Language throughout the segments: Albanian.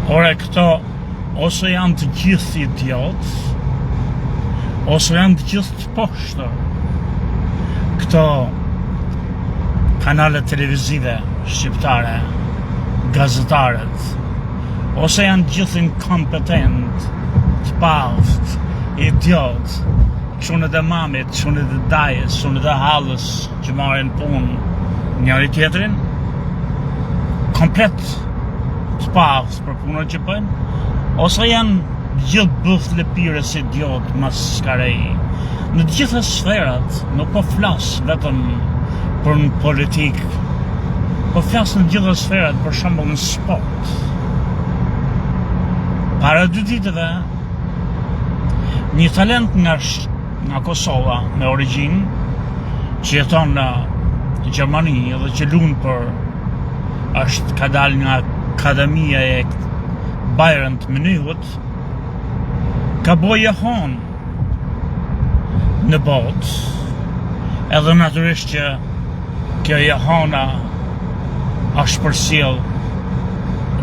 Ore këto ose janë të gjithë idiotë, ose janë të gjithë të poshtër. Këto kanale televizive shqiptare, gazetarët, ose janë të gjithë inkompetent, të paft, idiotë, çunët e mamit, çunët e dajës, çunët e hallës që marrin punë njëri tjetrin, komplet të paft për punën që bëjnë, ose janë gjithë bëftë lëpires idiot maskarej. Në të gjitha sferat, nuk po flas vetëm për në politikë, po flas në të gjitha sferat, për shembull në sport. Para 2 ditëve, një talent nga Kosova me origjinë, që jeton në Gjermani dhe që luan ka dalë nga akademia e Bayern München, ka boje hon në botë, edhe natyrisht që kjo jahona është përcjell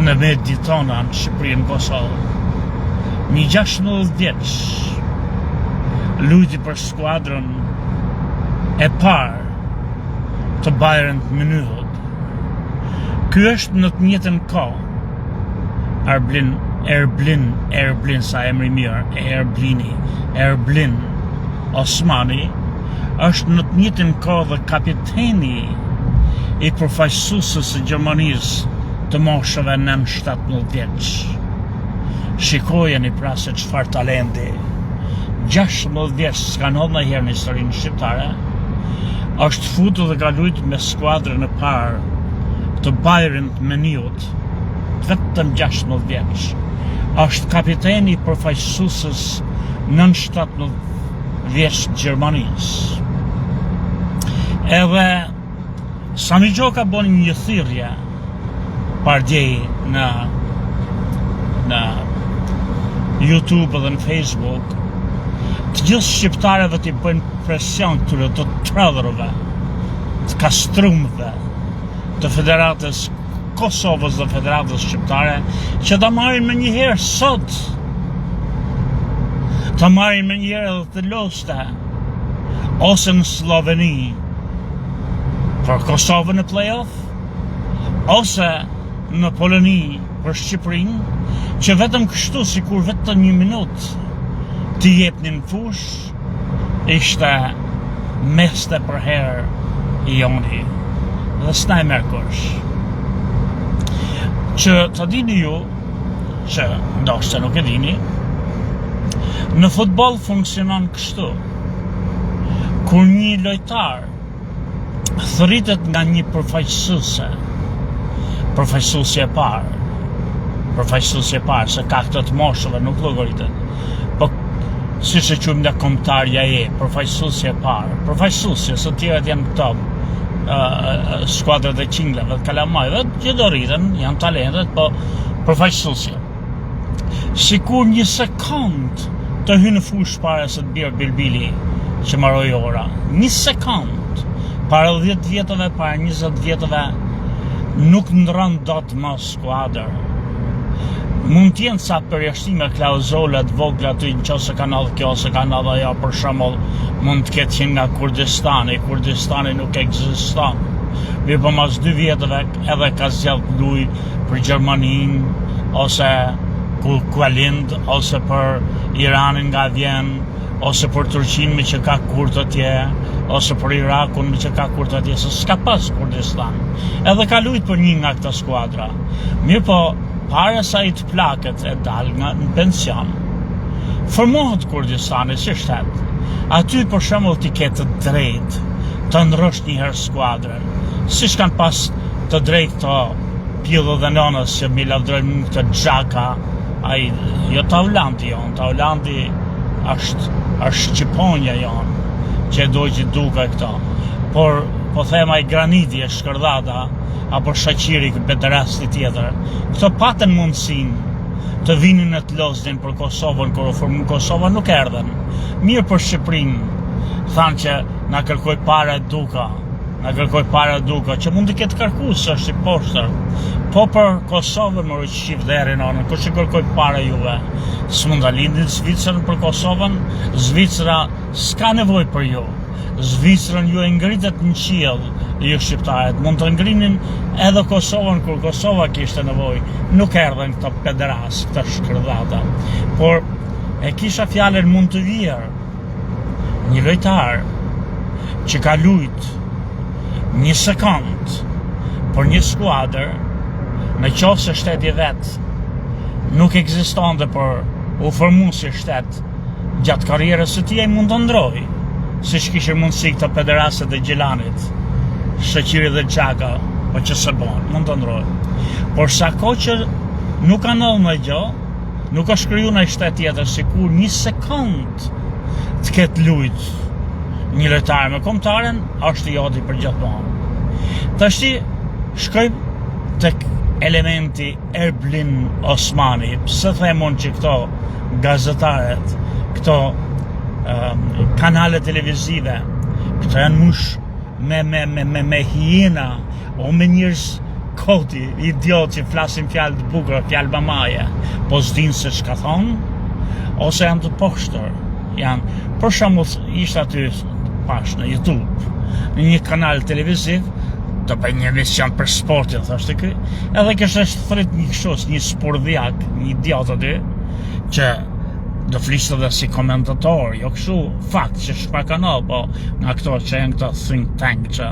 në mediat tona në Shqipëri, në Kosovë. Një 16 vjeç luajti për skuadrën e parë të Bayern München. Ky është në të njëjtën kohë Erblin, sa emri mirë, Erblin Osmani, është në të njëjtën kohë dhe kapiteni i përfaqësuesës së Gjermanisë të moshave nën 17 vjeç. Shikojeni pra se çfarë talenti. 16 vjeç s'ka ndodhur ndonjëherë në historinë shqiptare. Është futur dhe ka luajtur me skuadrën e parë të Bayern München, vetëm 16 vjeç. Është kapiteni i përfaqësuesës nën 17 vjeç Gjermanisë. Edhe Sami Gjoka bën një thirrje pardjej në YouTube dhe në Facebook, të gjithë shqiptarëve t'i bëjnë presion këtyre të tradhërëve, të kastrumëve, të Federatës Kosovës dhe Federatës Shqiptare, që ta marrin me njëherë sot, ta marrin me njëherë edhe të loste, ose në Sloveni për Kosovën në play-off, ose në Poloni për Shqipërinë, që vetëm kështu, sikur vetëm 1 minutë t'i jepnin fush, ishte meste për herë i joni, dhe s'na e merr kush. Që të dini ju, që ndoshta nuk e dini, në futboll funksionon kështu. Kur një lojtar thritet nga një përfaqësuese e parë, se ka këtë të moshëve, nuk llogaritet. Po siç e quajmë nga kombëtarja përfaqësuesja e parë. Përfaqësuesja, së tjerët janë këto skuadrat e qinglave, të kalamajve, që do rriten, janë talentet, po përfaqësuesja. Sikur 1 sekond të hynë në fush para se të bjerë bilbili që mbaroi ora. 1 sekond. Para 10 vjetëve, para 20 vjetëve, nuk ndron dot më skuadër. Mund t'jenë sa përjashtime klauzole të vogla aty nëse ka ndodhur kjo ose ka ndodhur ajo, për shembull, mund të ketë qenë nga Kurdistani nuk ekziston. Mirë, po mas 2 vjetëve edhe ka zgjedh luj për Gjermaninë, ose Kualind, ose për Iranin nga vjen, ose për Turqinë me që ka kurd atje, ose për Irakun me që ka kurd atje, se s'ka pas Kurdistan. Edhe ka luajt për një nga këto skuadra. Mirë, po para sa i të plaket e dal nga në pension, formohet Kurdistani si shtet. Aty për shembull ti ke të drejtë të ndrosh një herë skuadrën, siç kanë pas të drejtë të pjellë dhe nënës që mi lavdrojnë këtë xhaka, ai jo Taulandi jon, Taulandi është Shqiponja jon, që do që duka këto. Por po them ai Graniti e Shkërdhata, apo Shaqiri këtë rasti tjetër, këto patën mundësinë të vinin në të losdin për Kosovën, kur u formu Kosova nuk erdhen. Mirë për Shqipërinë, thanë që na kërkoi para Duka, na kërkoj para duka, që mund të ketë kërku së është i poshtër. Po për Kosovën më rëqif dhe erinonën, kur që kërkoj para juve. Së mund të lindin Zvicrën për Kosovën, Zvicra s'ka nevoj për ju. Zvicrën ju e ngritet në qiell, ju shqiptarët, mund të ngrinin edhe Kosovën kur Kosova kishte nevoj. Nuk erdhen këto pederas, këta shkërdhata. Por e kisha fjallën mund të vjerë. Një lojtar që ka lujt një sekund për një skuadër, në qoftë se shteti vetë nuk ekzistonte për u formu si shtet gjatë karrierës së tij, mund të ndroj, siç kishin mundësi këto pederaset e Gjelanit, Shoqiri dhe Xhaka, po që se bon, mund të ndroj. Por sa kohë që nuk ka ndodhur më gjë, nuk është kriju në shtet tjetër, sikur një sekund të ketë lujt një lojtar me kombëtaren, është i oti për gjithmonë. Tashti shkojmë tek elementi Erblin Osmani. Pse themon që këto gazetaret, këto kanale televizive, këto janë mush me hiena o me njërës koti, idiot që flasin fjallë të bukra, fjallë mamaje, po s'dinë se çka thonë, ose janë të poshtër. Janë, për shembull, ishte aty pash në YouTube, në një kanal televiziv, të bëj një emision për sportin, thashtë kë, edhe kështë është thrit një këshos, një spordhjak, një idiot aty, që do flishte dhe si komentator, jo kështu fakt që shpa kanal, po nga këto që janë këto think tank që,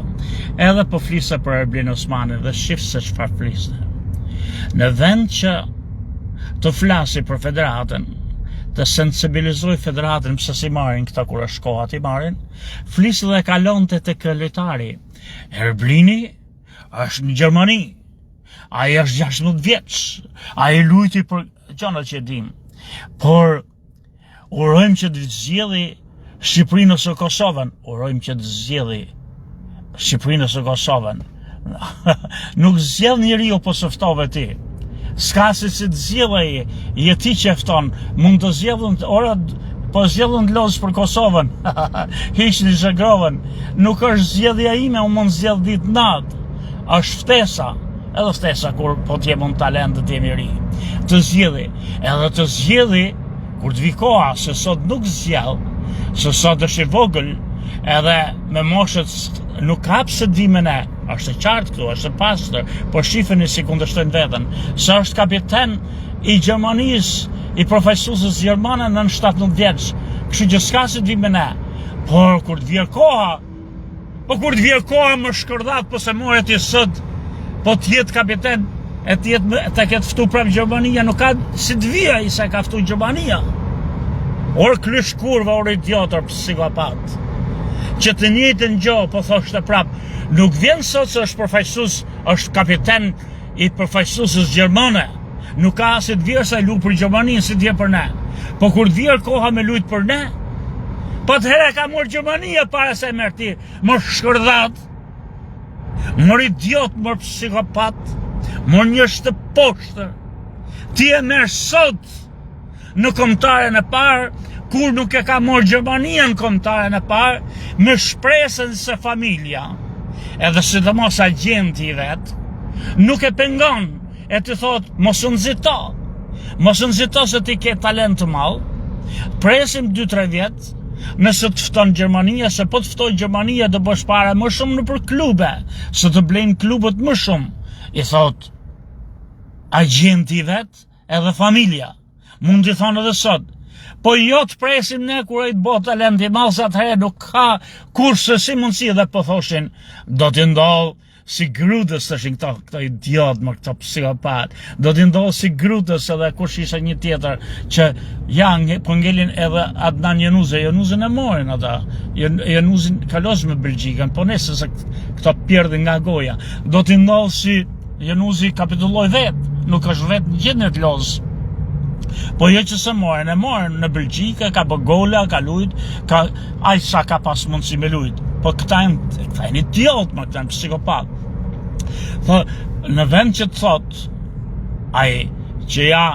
edhe po fliste për Erblin Osmani dhe shifë se çfarë fliste. Në vend që të flasi për federatën, të sensibilizoj federatën pëse si marrin këta kur është koha ti marrin, flisë dhe kalonte të këllitari. Erblini është në Gjermani, a i është 16 vjeç, a i lujti për gjana që dim, por urojmë që të zgjedhë Shqipërinë ose Kosovën, urojmë që të zgjedhë Shqipërinë ose Kosovën. Nuk zgjedh njeriu po së ftove ti. S'ka si të zgjedhë je ti që fton, mund të zgjedhën po zgjedhën të lozë për Kosovën. Hiq një zhegrovën. Nuk është zgjedhja ime, unë mund zgjedh ditë natë. Është ftesa, edhe ftesa kur po t'jem unë talent të t'jem i ri. Të zgjedhi, edhe të zgjedhi kur t'vi koha, se sot nuk zgjedh, se sot është i vogël, edhe me moshët nuk hap se t'vi me ne. Është e qartë këtu, është e pastër, po shifeni si kundërshtojnë veten. Se është kapiten i Gjermanisë, i profesusës Gjermane në 17 vjeç. Kështu që s'ka se t'vi me ne. Por kur t'vjer koha, më shkërdhat, po se more ti sot, po t'jetë kapiten, e të ketë ftu prap Gjermania, nuk ka si t'vija i se ka ftu Gjermania. Or krysh kurva, or idiotër, psikopat. Që të njëjtën gjë, po thoshte prap, nuk vjen sot se është përfaqësues, është kapiten i përfaqësuesës gjermane. Nuk ka si të vjerë sa i lu për Gjermaninë, si të vjen për ne. Po kur të vjerë koha me lujt për ne, po të herë ka mërë Gjermania para se merr ti, mër shkërdhat, mër idiot, mër psikopat, mër njësh të poshtër. Ti e merr sot në kombëtaren e parë, kur nuk e ka morë Gjermania në kombëtaren e parë, me shpresën se familja, edhe sidomos agenti i vetë, nuk e pengon, e të thot, mos u nxito se ti ke talent të madh, presim 2-3 vjet, nëse të fton Gjermania, se po të ftoj Gjermania do bësh para më shumë nëpër klube, se të blejnë klubet më shumë, i thot, agenti i vetë, edhe familja, mund t'i thonë edhe sot, po jo të presim ne kur e të bo talent i madh, sa atëherë nuk ka kurse si mundësi dhe po thoshin, do t'i ndodh si Grudës, të shin këto idiot më këto psikopat, do t'i ndodh si Grudës edhe kush isha një tjetër, që janë, po ngelin edhe Adnan Januzin e morin ata, Januzin kalos me Belgjikën, po nesë se këto pjerdhin nga goja, do t'i ndodh si Januzi kapitulloj vetë, nuk është vetë në gjithë në t'lozë. Po jo që se moren, e moren në Belgjika, ka bë gola, ka lujt, aj sa ka pas mundësi me lujt. Po këta e një idiot, ma këta e psikopat. Në vend që të thot, aj që ja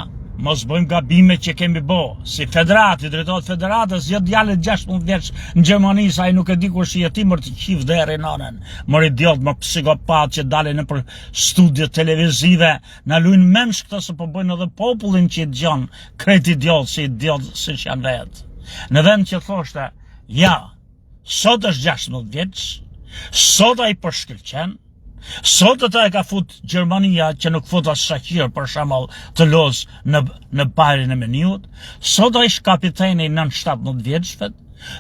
mos bëjmë gabime që kemi bo. Si federati, drejtori federatës, jo djalet 16 vjeç në Gjermani, sa ai nuk e di kur është jetimër të qif deri nënën. Mor idiot, më psikopat që dalin në për studio televizive, na luajnë mensh këto se po bëjnë edhe popullin që i dëgjon, krejt idiot si që janë vetë. Në vend që thoshte, ja, sot është 16 vjeç, sot ai përshkëlqen, sot ata e ka fut Gjermania që nuk fut as Shaqir për shembull të loz në bajrin e meniut, sot ai është kapiteni nën 17 vjeçve,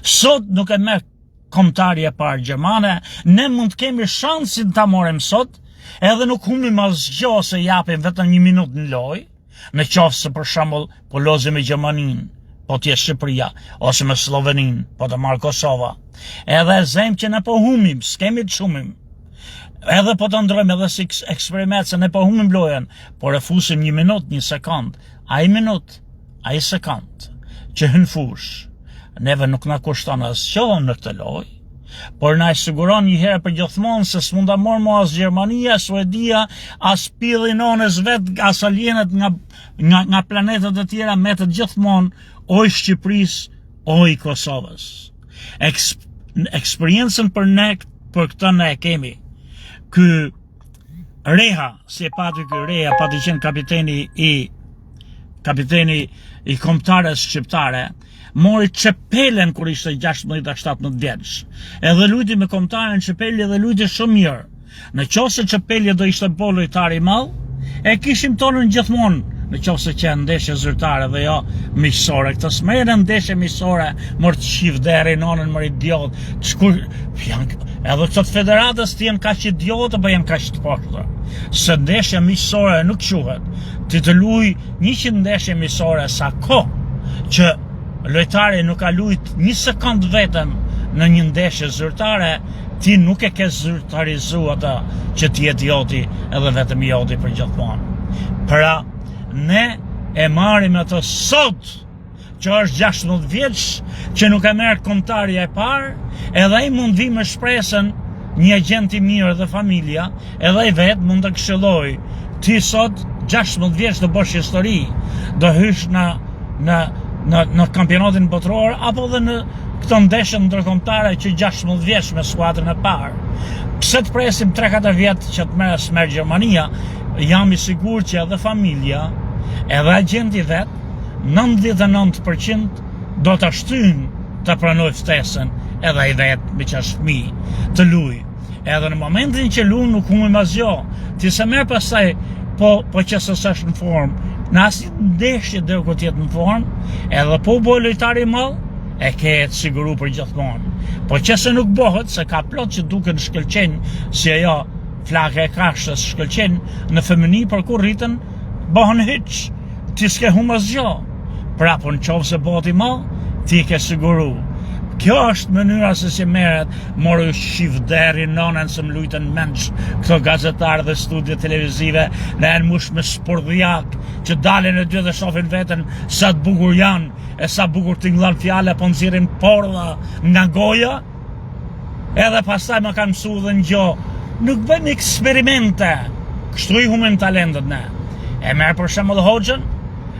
sot nuk e merr kombëtari e parë gjermane, ne mund të kemi shansin ta morrim sot, edhe nuk humbim asgjë se japim vetëm 1 minutë në lojë, në qoftë se për shembull po lozim me Gjermaninë, po t'je Shqipëria, ose me Sloveninë, po të marrë Kosova. Edhe zemë që ne po humim, s'kemi të shumim. Edhe po të ndrojmë edhe si eksperiment se ne po humim lojën, po refusim 1 minutë, 1 sekond. Ai minutë, ai sekond, që hyn fush, neve nuk na kushton asgjë në këtë lojë, por na e siguron një herë për gjithmonë se s'mund ta morëm as Gjermania, Suedia, as pillinonës vet, as alienet nga planetet e tjera me të gjithmonë oj Shqipërisë, oj Kosovës. Eksperiencën për këtë ne e kemi. Ky Reha, si e pati ky Reha, pati qenë kapiteni i kombëtares shqiptare, mori Çepelen kur ishte 16-17 vjeç. Edhe luajti me kombëtaren Çepeli dhe luajti shumë mirë. Në qoftë se Çepeli do ishte bo lojtar i madh, e kishim tonën gjithmonë. Në qoftë se që ndeshje zyrtare dhe jo miqësore. Këtë s'merrën ndeshje miqësore, mor të qif deri nonën mor idiot. Edhe këto federatës të jenë kaq idiotë, apo janë kaq të poshtë. Se ndeshje miqësore nuk quhet. Ti të luaj 100 ndeshje miqësore sa kohë që lojtari nuk ka luajt 1 sekond vetëm në një ndeshje zyrtare, ti nuk e ke zyrtarizuar atë që ti je idioti edhe vetëm idioti për gjithmonë. Pra ne e marrim atë sot që është 16 vjeç, që nuk e merr kombëtarja e parë, edhe ai mund vi me shpresën një agent i mirë dhe familja, edhe ai vetë mund të këshilloj. Ti sot 16 vjeç do bësh histori, do hysh në kampionatin botror apo dhe në këto ndeshje ndërkombëtare që 16 vjeç me skuadrën e parë. Pse të presim 3-4 vjet që të merr Gjermania? Jam i sigurt që edhe familja, edhe agenti vet, 99% do të shtyjnë të pranoj ftesën, edhe i vet me që është fëmijë të luaj. Edhe në momentin që luaj nuk humbim asgjë. Ti se merr pastaj po që s'është në formë, në asnjë ndeshje deri ku të jetë në formë, edhe po bëj lojtari i madh, e ke të siguru për gjithmonë. Po që se nuk bëhet, se ka plot që duken shkëlqen si ajo flaka e kashës shkëlqen në femini, për kur rritën bëhen hiç, ti s'ke humbur asgjë. Pra po në qovë se bëhet i madh, ti ke siguru. Kjo është mënyra se si merret, mori shif deri nonën se më lujten menç këto gazetarë dhe studio televizive, në janë mush me spordhjak, që dalin e dy dhe shohin veten sa të bukur janë, e sa bukur tingëllon fjala, po nxjerrin porra nga goja, edhe pastaj më kanë mësuar dhe një gjë, nuk bëjmë eksperimente, kështu i humbim talentet ne. E merr për shembull Hoxhën,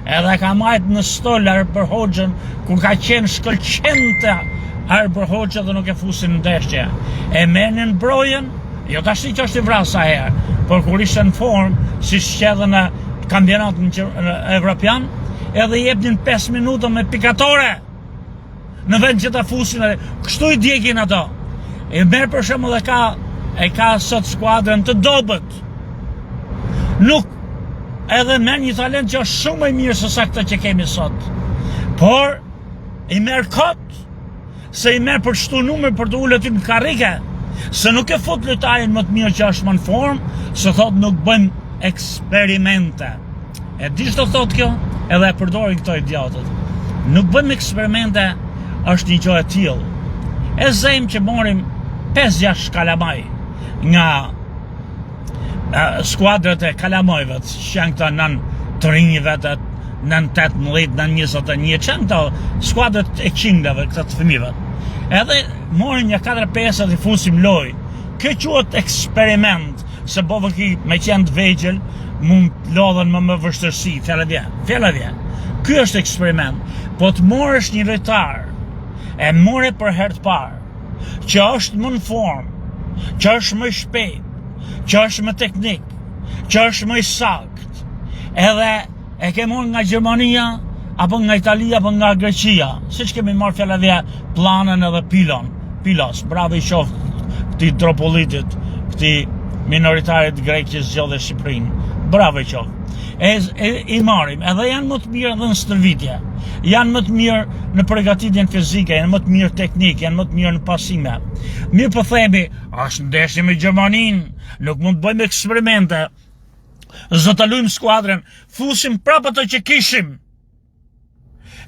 edhe ka majt në stol për Hoxhën, kur ka qenë shkëlqente për Hoxha dhe nuk e fusin në ndeshje. E menin Brojen, jo tash që është i vrasë sa herë, por kur ishte në formë, si shqedhe në kampionatin evropian, edhe jepnin 5 minuta me pikatore, në vend që ta fusin, kështu i djegin ato. E merr për shembull e ka sot skuadrën të dobët. Nuk, edhe merr një talent që është shumë më i mirë se sa këtë që kemi sot. Por i merr kot, se i merr për shtu numër për të ullë aty në karrike, se nuk e fut lojtarin më të mirë që është më në formë, se thot nuk bëjmë eksperimente. E di ç'do thot kjo? Edhe e përdorin këto idiotët. Nuk bëjmë eksperimente, është një gjë e tillë. E zejmë që morim 5-6 kalamaj nga skuadrat e kalamajve, që janë këta nën të rinjve, nën 18, nën 21, që janë këta skuadrat e qinglave, këta të fëmijëve. Edhe morin një 4-5 dhe fusim loj. Kjo quhet eksperiment, se bova ki me qenë të vegjël, mund të lodhen më vështërsi, fjala vjen. Ky është eksperiment. Po të morësh një lojtar, e more për herë të parë, që është më në formë, që është më shpejt, që është më teknik, që është më sakt, edhe e ke marrë nga Gjermania, apo nga Italia, apo nga Greqia, siç kemi marrë fjala Planën edhe Pilos, bravo i qoftë këtij dropolitit, këtij minoritarit grek që zgjodhe Shqipërinë, bravo i qoftë. I marrim, edhe janë më të mirë edhe në stërvitje, janë më të mirë në përgatitjen fizike, janë më të mirë teknik, janë më të mirë në pasime. Mirë po themi, është ndeshje me Gjermaninë, nuk mund të bëjmë eksperimente, zotëllujmë skuadrën, fusim prapë ato që kishim.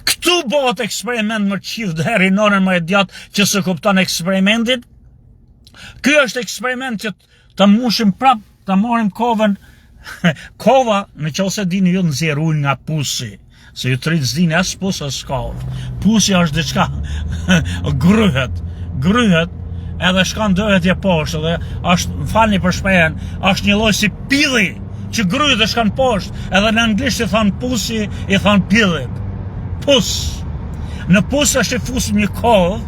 Këtu bëhet eksperiment më qift dhe rinonën më idiot që se kupton eksperimentit. Ky është eksperiment që të mushim prapë, të marrim kovën. Kova, në qoftë dini ju nxjerr ujë nga pusi, se ju trit s'dini as pus as kovë. Pusi është diçka gryhet, edhe shkon dëretje poshtë, dhe është, falni për shprehjen, është një lloj si pilli që gryhet dhe shkon poshtë, edhe në anglisht i thon pusi, i thon pillit. Pus. Në pus është i fusim një kovë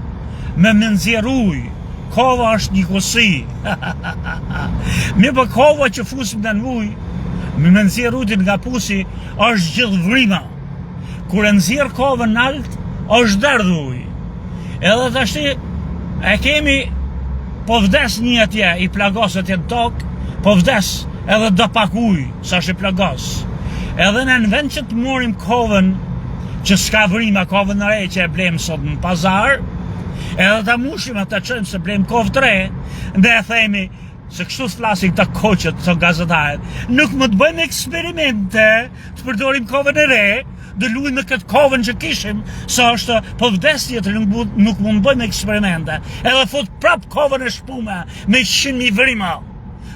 me nxjerr ujë. Kova është një kusi. Mirë po kova që fusim në ujë, me nxjerr ujin nga pusi, është gjithë vrima. Kur e nxjerr kovën nalt, është derdh ujë. Edhe tashti e kemi, po vdes një atje, i plagos atje në tokë, po vdes edhe do pak ujë, sa është i plagos. Edhe në vend që të morim kovën, që s'ka vrima, kovën e re që e blem sot në pazar, edhe ta mushim atë çojmë se blem kovë të re, dhe e themi, se kështu flasin këta koqët, këto gazetarët, nuk më të bëjmë eksperimente, të përdorim kovën e re, dhe luajmë me këtë kovën që kishim, sa është po vdes tjetër, nuk mund të bëjmë eksperimente, edhe fut prap kovën e shpume, me 100.000 vrima,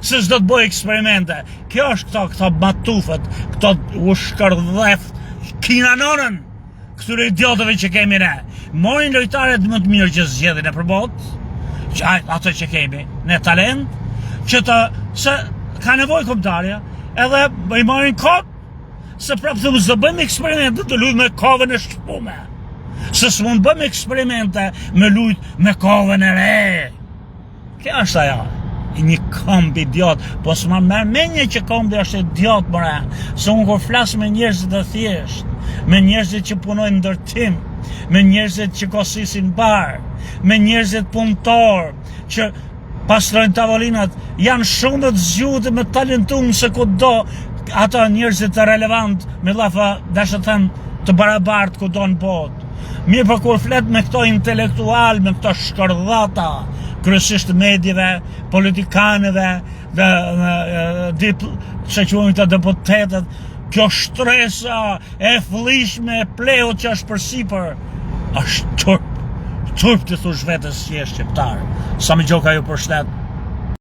se s'do të bëj eksperimente. Kjo është këto matufët, këto ushkërdhef, kinanonën, këtyre idiotëve që kemi ne. Morin lojtarët më të mirë që zgjedhin e përbot, ato që kemi, ne talent, që se ka nevojë kombëtarja, edhe i marrin kot, se prapë thëmë s'do bëjmë eksperimente të lujt me kovën e shpume. Se s'mund bëjmë eksperimente me lujt me kovën e re. Kjo është ajo. Një këmbë idiot, po s'ma merr mendje që këmbë është idiot, mëre, se unë kur flas me njerëzit e thjesht, me njerëzit që punojnë ndërtim, me njerëzit që kosisin bar, me njerëzit punëtor, që pastrojnë tavolinat, janë shumë të zgjuar me talentum se kudo, ata njerëzit të relevant, me llafa, dashë të them, të barabartë kudo në botë. Mirë për kur flet me këto intelektual, me këto shkërdhata, kryesisht medjeve, politikanëve, që quajmë të deputetët, kjo shtresa e fllishme, e pleut që është përsipër, është turp të thush vetës që je shqiptar. Sa më gjoka ju përshtet.